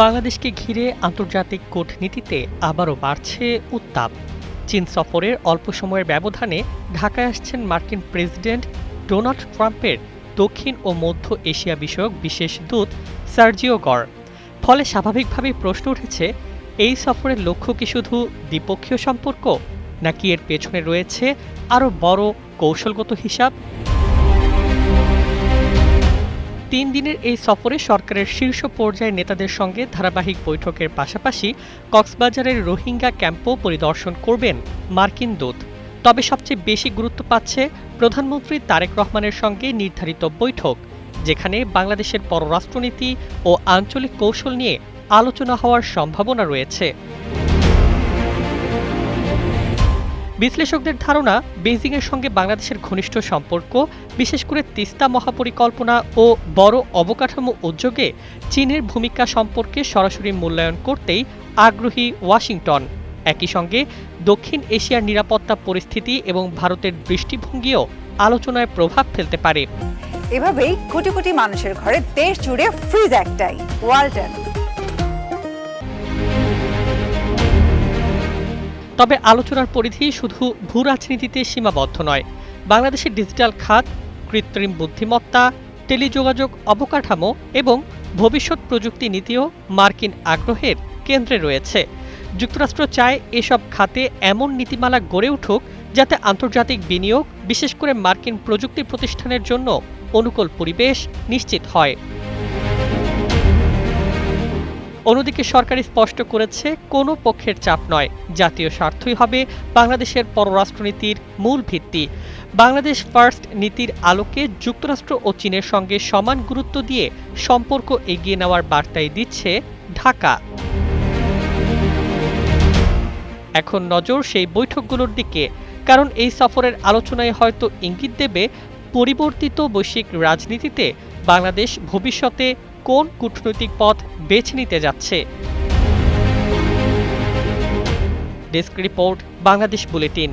বাংলাদেশকে ঘিরে আন্তর্জাতিক কূটনীতিতে আবারও বাড়ছে উত্তাপ। চীন সফরের অল্প সময়ের ব্যবধানে ঢাকায় আসছেন মার্কিন প্রেসিডেন্ট ডোনাল্ড ট্রাম্পের দক্ষিণ ও মধ্য এশিয়া বিষয়ক বিশেষ দূত সার্জিও গর। ফলে স্বাভাবিকভাবেই প্রশ্ন উঠেছে, এই সফরের লক্ষ্য কি শুধু দ্বিপক্ষীয় সম্পর্ক, নাকি এর পেছনে রয়েছে আরও বড় কৌশলগত হিসাব? ৩ দিনের এই সফরে সরকারের শীর্ষ পর্যায়ের নেতাদের সঙ্গে ধারাবাহিক বৈঠকের পাশাপাশি কক্সবাজারের রোহিঙ্গা ক্যাম্পও পরিদর্শন করবেন মার্কিন দূত। তবে সবচেয়ে বেশি গুরুত্ব পাচ্ছে প্রধানমন্ত্রী তারেক রহমানের সঙ্গে নির্ধারিত বৈঠক, যেখানে বাংলাদেশের পররাষ্ট্রনীতি ও আঞ্চলিক কৌশল নিয়ে আলোচনা হওয়ার সম্ভাবনা রয়েছে। বিশ্লেষকদের ধারণা, বেইজিংয়ের সঙ্গে বাংলাদেশের ঘনিষ্ঠ সম্পর্ক, বিশেষ করে তিস্তা মহাপরিকল্পনা ও বড় অবকাঠামো উদ্যোগে চীনের ভূমিকা সম্পর্কে সরাসরি মূল্যায়ন করতেই আগ্রহী ওয়াশিংটন। একই সঙ্গে দক্ষিণ এশিয়ার নিরাপত্তা পরিস্থিতি এবং ভারতের দৃষ্টিভঙ্গিও আলোচনায় প্রভাব ফেলতে পারে। এভাবেই কোটি কোটি মানুষের ঘরে দেশ জুড়ে ফ্রিজ একটাই, ওয়ালটন। তবে আলোচনার পরিধি শুধু ভূ রাজনীতিতে সীমাবদ্ধ নয়। বাংলাদেশের ডিজিটাল খাত, কৃত্রিম বুদ্ধিমত্তা, টেলিযোগাযোগ অবকাঠামো এবং ভবিষ্যৎ প্রযুক্তি নীতিও মার্কিন আগ্রহের কেন্দ্রে রয়েছে। যুক্তরাষ্ট্র চায় এসব খাতে এমন নীতিমালা গড়ে উঠুক যাতে আন্তর্জাতিক বিনিয়োগ, বিশেষ করে মার্কিন প্রযুক্তি প্রতিষ্ঠানের জন্য অনুকূল পরিবেশ নিশ্চিত হয়। অন্যদিকে সরকার স্পষ্ট করেছে, কোনো পক্ষের চাপ নয়, জাতীয় স্বার্থই হবে বাংলাদেশের পররাষ্ট্রনীতির মূল ভিত্তি। বাংলাদেশ ফার্স্ট নীতির আলোকে যুক্তরাষ্ট্র ও চীনের সঙ্গে সমান গুরুত্ব দিয়ে সম্পর্ক এগিয়ে নেওয়ার বার্তাই দিচ্ছে ঢাকা। এখন নজর সেই বৈঠকগুলোর দিকে, কারণ এই সফরের আলোচনায় হয়তো ইঙ্গিত দেবে পরিবর্তিত বৈশ্বিক রাজনীতিতে বাংলাদেশ ভবিষ্যতে কোন কূটনৈতিক পথ বেছে নিতে যাচ্ছে। Desk report, Bangladesh bulletin.